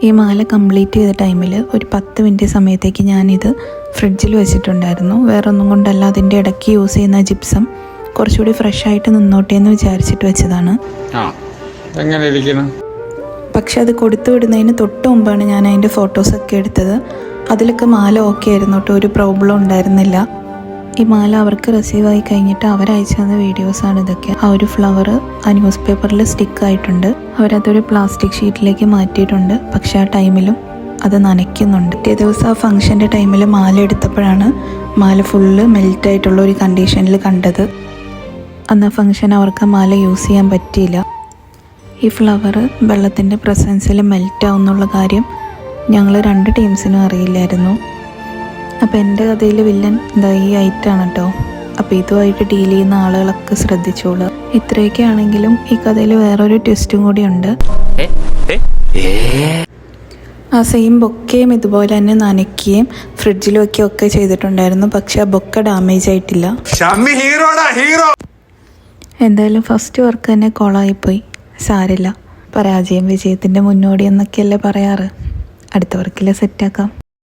ഈ മാല കംപ്ലീറ്റ് ചെയ്ത ടൈമിൽ ഒരു 10 മിനിറ്റ് സമയത്തേക്ക് ഞാനിത് ഫ്രിഡ്ജിൽ വെച്ചിട്ടുണ്ടായിരുന്നു. വേറൊന്നും കൊണ്ടല്ല, അതിൻ്റെ ഇടയ്ക്ക് യൂസ് ചെയ്യുന്ന ജിപ്സം കുറച്ചുകൂടി ഫ്രഷ് ആയിട്ട് നിന്നോട്ടെ എന്ന് വിചാരിച്ചിട്ട് വെച്ചതാണ്. പക്ഷെ അത് കൊടുത്തു വിടുന്നതിന് തൊട്ട് മുമ്പാണ് ഞാൻ അതിൻ്റെ ഫോട്ടോസൊക്കെ എടുത്തത്. അതിലൊക്കെ മാല ഓക്കെ ആയിരുന്നു കേട്ടോ, ഒരു പ്രോബ്ലം ഉണ്ടായിരുന്നില്ല. ഈ മാല അവർക്ക് റിസീവ് ആയി കഴിഞ്ഞിട്ട് അവരയച്ചു തന്ന വീഡിയോസാണ് ഇതൊക്കെ. ആ ഒരു ഫ്ലവർ ആ ന്യൂസ് പേപ്പറിൽ സ്റ്റിക്ക് ആയിട്ടുണ്ട്. അവരതൊരു പ്ലാസ്റ്റിക് ഷീറ്റിലേക്ക് മാറ്റിയിട്ടുണ്ട്. പക്ഷെ ആ ടൈമിലും അത് നനയ്ക്കുന്നുണ്ട്. പിറ്റേ ദിവസം ആ ഫംഗ്ഷൻ്റെ ടൈമിൽ മാല എടുത്തപ്പോഴാണ് മാല ഫുള്ള് മെൽറ്റായിട്ടുള്ള ഒരു കണ്ടീഷനിൽ കണ്ടത്. അന്ന് ഫംഗ്ഷൻ അവർക്ക് മാല യൂസ് ചെയ്യാൻ പറ്റിയില്ല. ഈ ഫ്ലവർ വെള്ളത്തിൻ്റെ പ്രസൻസിൽ മെൽറ്റാവും എന്നുള്ള കാര്യം ഞങ്ങൾ 2 ടീംസിനും അറിയില്ലായിരുന്നു. അപ്പോൾ എൻ്റെ കഥയിൽ വില്ലൻ എന്താ ഈ ഐറ്റാണ് കേട്ടോ. അപ്പോൾ ഇതുമായിട്ട് ഡീൽ ചെയ്യുന്ന ആളുകളൊക്കെ ശ്രദ്ധിച്ചോളൂ. ഇത്രയൊക്കെ ആണെങ്കിലും ഈ കഥയിൽ വേറൊരു ട്വിസ്റ്റും കൂടിയുണ്ട്. ആ സെയിം ബൊക്കയും ഇതുപോലെ തന്നെ നനയ്ക്കുകയും ഫ്രിഡ്ജിൽ വയ്ക്കുകയും ഒക്കെ ചെയ്തിട്ടുണ്ടായിരുന്നു. പക്ഷെ ആ ബൊക്ക ഡാമേജ് ആയിട്ടില്ല. എന്തായാലും ഫസ്റ്റ് വർക്ക് തന്നെ കൊളായിപ്പോയി. സാരില്ല, പരാജയം വിജയത്തിൻ്റെ മുന്നോടി എന്നൊക്കെയല്ലേ പറയാറ്. അടുത്ത വർക്കിൽ സെറ്റാക്കാം.